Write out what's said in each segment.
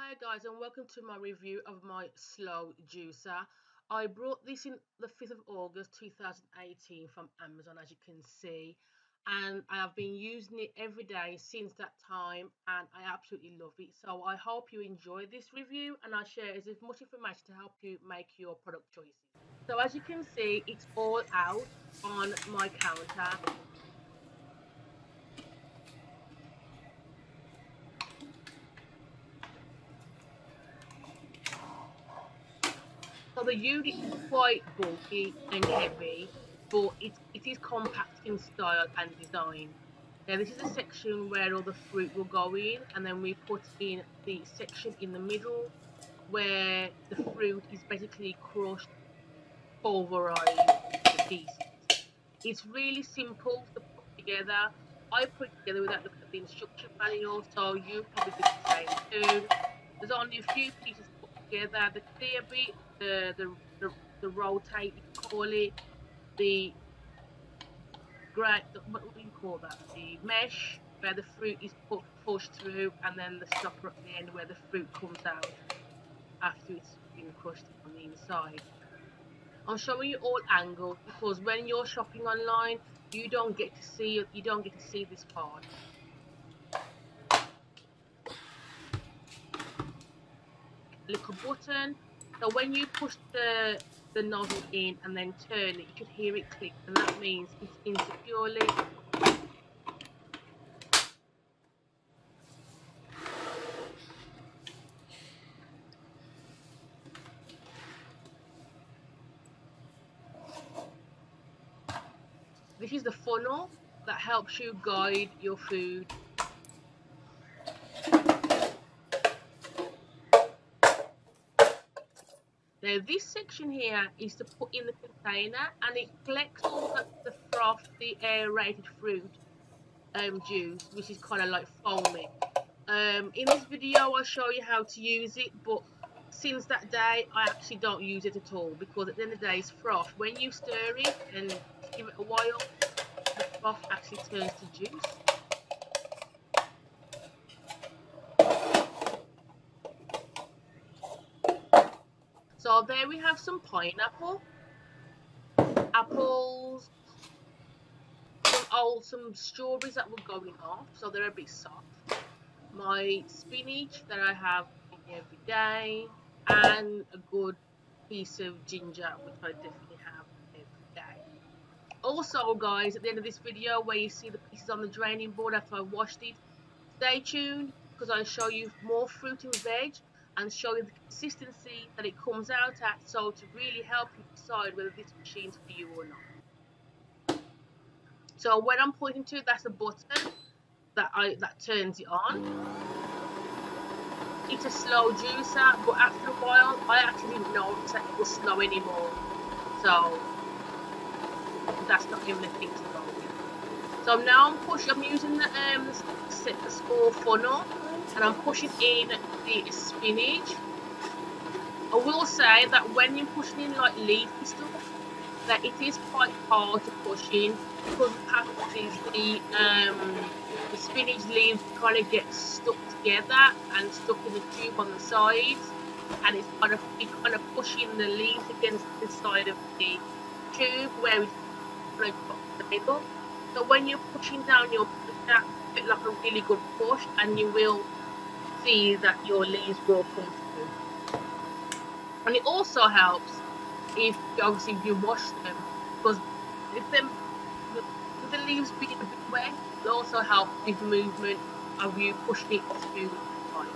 Hi guys, and welcome to my review of my slow juicer. I brought this in the 5th of August 2018 from Amazon, as you can see, and I have been using it every day since that time, and I absolutely love it. So I hope you enjoy this review, and I share as much information to help you make your product choices. So as you can see, it's all out on my counter. So the unit is quite bulky and heavy, but it is compact in style and design. Now this is a section where all the fruit will go in, and then we put in the section in the middle where the fruit is basically crushed, pulverized to pieces. It's really simple to put together. I put it together without looking at the instruction manual, so you probably do the same too. There's only a few pieces put together. The clear bit, the rotate, you can call it, the great, what do you call that? The mesh where the fruit is pushed through, and then the stopper at the end where the fruit comes out after it's been crushed on the inside. I'm showing you all angles because when you're shopping online, you don't get to see this part. Little button. So when you push the nozzle in and then turn it, you should hear it click, and that means it's in securely. This is the funnel that helps you guide your food. Now this section here is to put in the container, and it collects all the froth, the aerated fruit juice, which is kind of like foaming. In this video I'll show you how to use it, but since that day I actually don't use it at all, because at the end of the day it's froth. When you stir it and give it a while, the froth actually turns to juice. So there we have some apples, some strawberries that were going off, so they're a bit soft. My spinach that I have every day, and a good piece of ginger, which I definitely have every day. Also guys, at the end of this video where you see the pieces on the draining board after I washed it, stay tuned because I show you more fruit and veg and show you the consistency that it comes out at, so to really help you decide whether this machine's for you or not. So when I'm pointing to, that's a button that turns it on. It's a slow juicer, but after a while I actually didn't notice that it was slow anymore, so that's not even a thing to go with. So now I'm using the small funnel, and I'm pushing in the spinach. I will say that when you're pushing in like leafy stuff, that it is quite hard to push in, because what happens is the spinach leaves kind of get stuck together and stuck in the tube on the sides, and it's kind of pushing the leaves against the side of the tube where it's like the middle. So when you're pushing down, you'll that bit like a really good push, and you will see that your leaves will come through. And it also helps if you wash them, because if with the leaves being a bit wet, it also helps with movement of you pushing it through the pipe.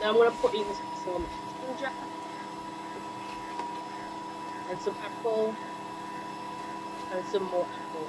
Now I'm going to put in some courgette and some apple and some more apple.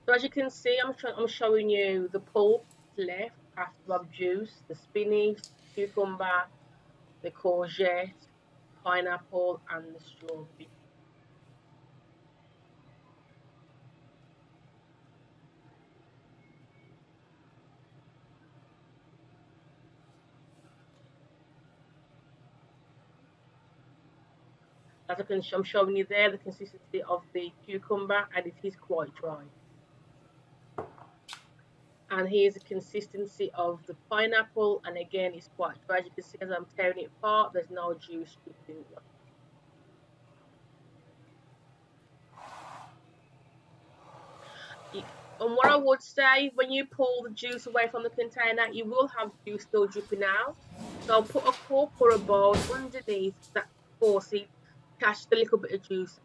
So as you can see, I'm showing you the pulp left after I've juiced the spinach, cucumber, the courgette, pineapple, and the strawberry. As I'm showing you there the consistency of the cucumber, and it is quite dry. And here's the consistency of the pineapple, and again it's quite dry. As you can see, as I'm tearing it apart, there's no juice dripping. And what I would say, when you pull the juice away from the container, you will have juice still dripping out. So put a cup or a bowl underneath that faucet, catch the little bit of juice.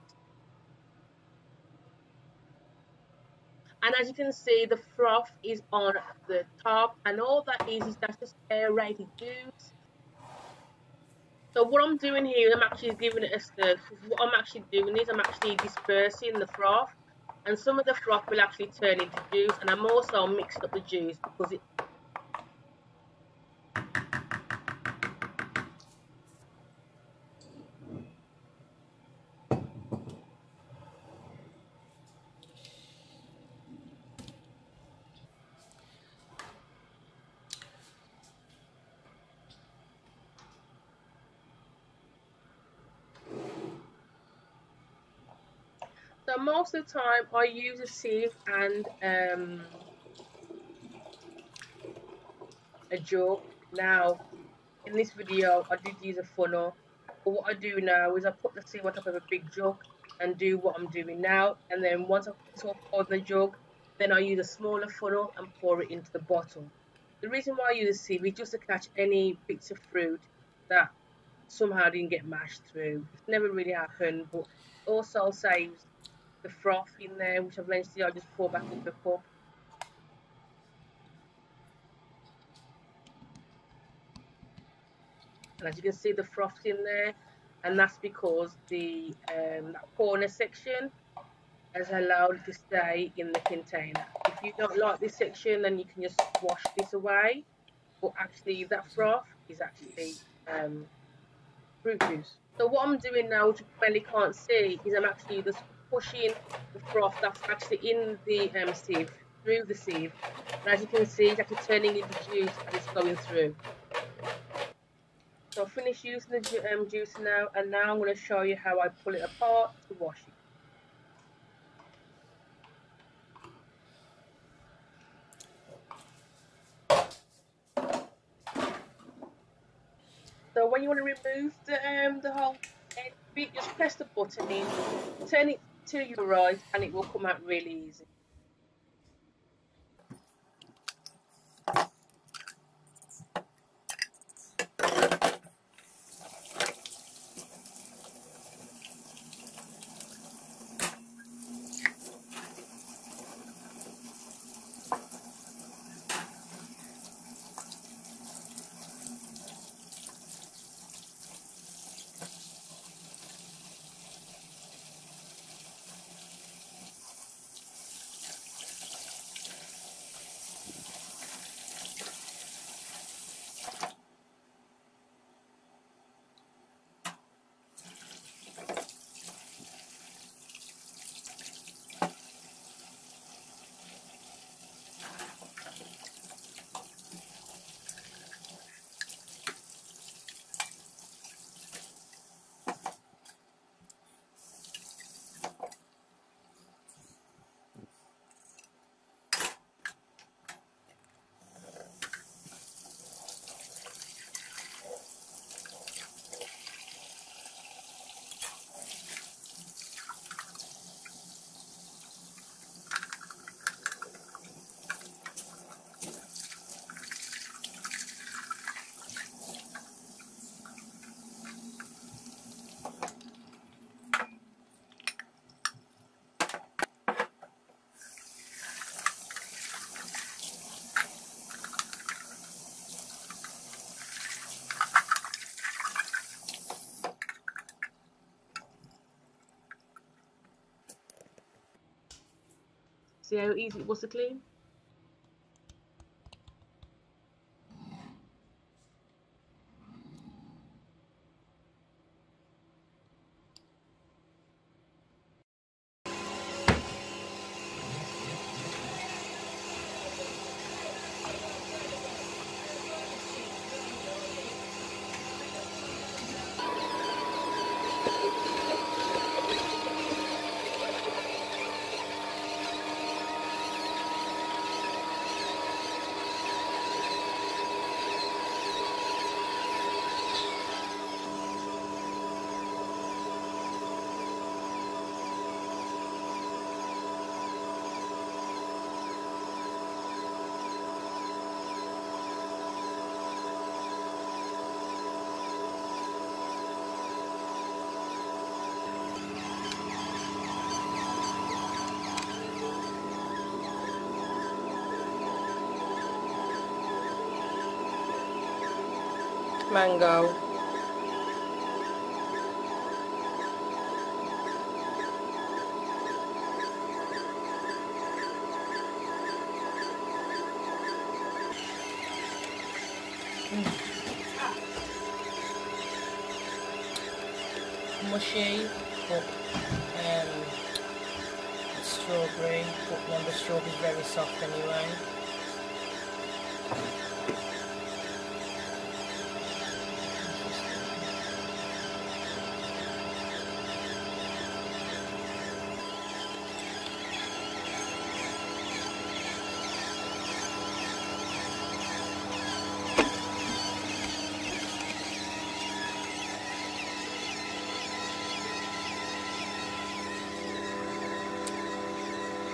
And as you can see, the froth is on the top, and all that is that's just aerated juice. So what I'm doing here, I'm actually giving it a stir. What I'm actually doing is I'm actually dispersing the froth, and some of the froth will actually turn into juice, and I'm also mixing up the juice because it so most of the time I use a sieve and a jug. Now in this video I did use a funnel, but what I do now is I put the sieve on top of a big jug and do what I'm doing now, and then once I put it on the jug, then I use a smaller funnel and pour it into the bottle. The reason why I use a sieve is just to catch any bits of fruit that somehow didn't get mashed through. It's never really happened, but also saves the froth in there, which I've managed to I just pour back into the cup. And as you can see, the froth's in there, and that's because the that corner section has allowed it to stay in the container. If you don't like this section, then you can just wash this away. But actually, that froth is actually fruit juice. So what I'm doing now, which you probably can't see, is I'm actually just pushing the froth that's actually in the sieve through the sieve. And as you can see, it's actually turning into juice as it's going through. So I've finished using the juicer now, and now I'm going to show you how I pull it apart to wash it. So when you want to remove the whole end bit, just press the button in, turn it to your right, and it will come out really easy. See how easy it was to clean? Mango. Mushy, but strawberry, but one the strawberry is very soft anyway.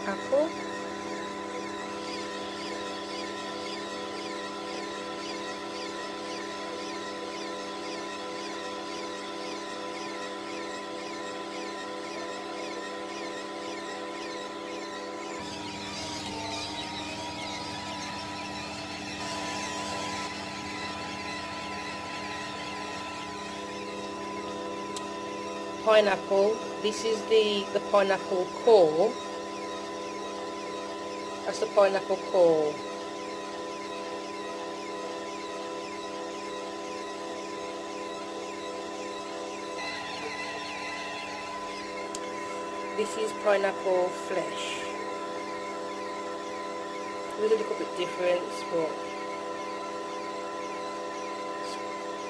Apple. pineapple. This is the pineapple core. That's the pineapple core. This is pineapple flesh. It's a little bit different, but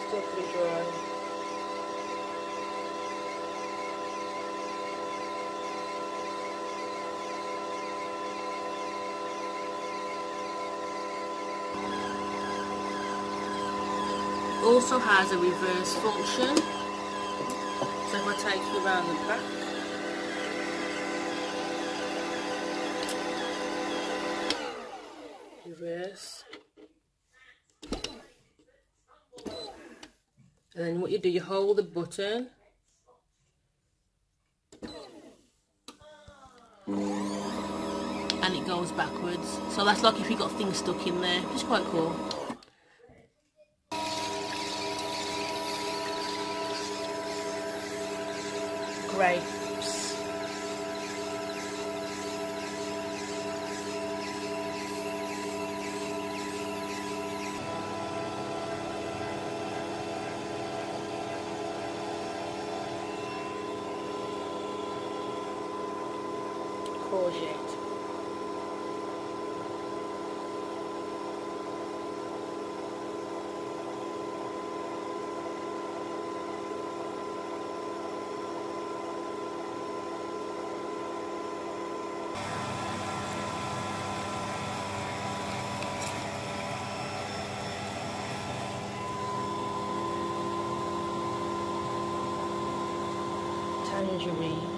still pretty dry. Also has a reverse function, so if I take you around the back, reverse, and then what you do, you hold the button and it goes backwards, so that's like if you got things stuck in there, which is quite cool. Grapes. Courgette. Tangerine.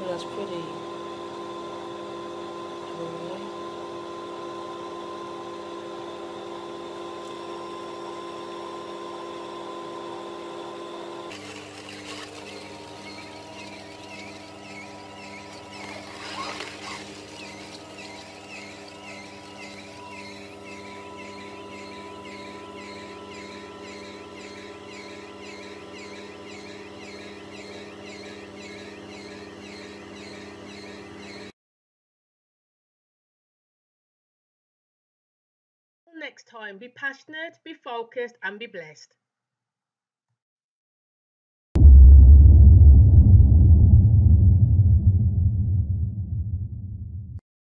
And that's pretty dry. Next time, be passionate, be focused, and be blessed.